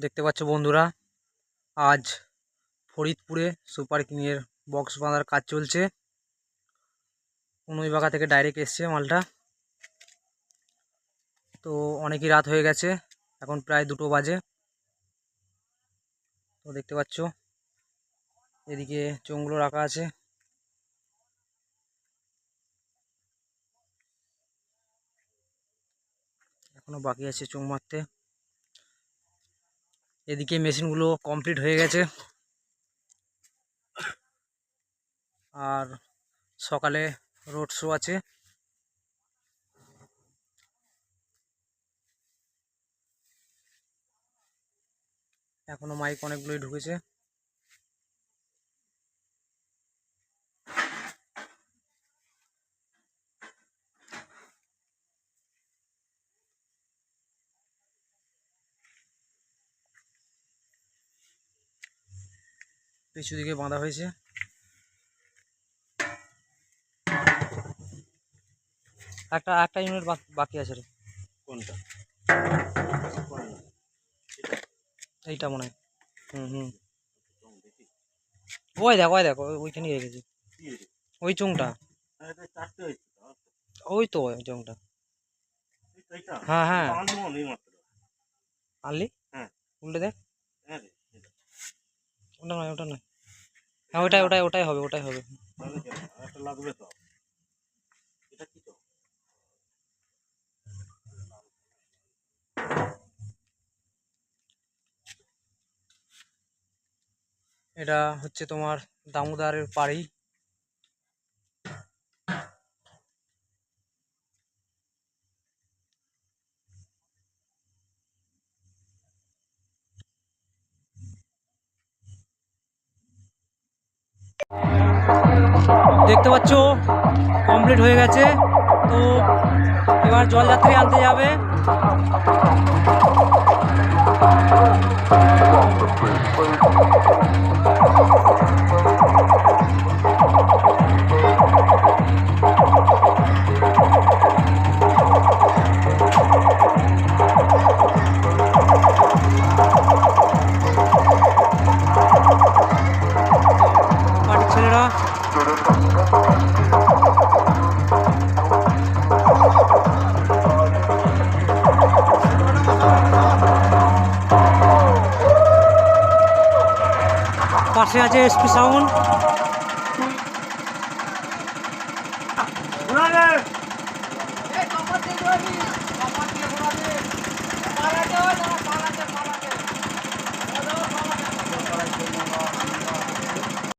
দেখতে পাচ্ছ বন্ধুরা, আজ ফরিদপুরে সুপার কিংয়ের বক্স বাঁধার কাজ চলছে। কনুইবাগা থেকে ডাইরেক্ট এসছে মালটা। তো অনেকই রাত হয়ে গেছে, এখন প্রায় 2টো বাজে। তো দেখতে পাচ্ছ এদিকে চোঙগুলো রাখা আছে। এখনো বাকি আছে চোঙ মারতে। এদিকে মেশিনগুলো কমপ্লিট হয়ে গেছে, আর সকালে রোড শো আছে। এখনো মাইক অনেকগুলোই ঢুকেছে। পিছু দিকে বাঁধা হয়েছে। একটা ইউনিট বাকি আছে রে। কোনটা? এইটা মনে হয়। ওই দেখো ওইখানে রেখেছি ওই চোঙটা। ওই তো ওই চোঙটা। হ্যাঁ হ্যাঁ আনলি, উল্টে দেখ। ওটা নয় ওটা নয়, হ্যাঁ ওটাই হবে। এটা হচ্ছে তোমার দামোদরের পাড়ি। দেখতে পাচ্ছ কমপ্লিট হয়ে গেছে। তো এবার জলযাত্রী আনতে যাবে। পার্টির ছেলেরা পাশে আছে এসপি সাউন্ড।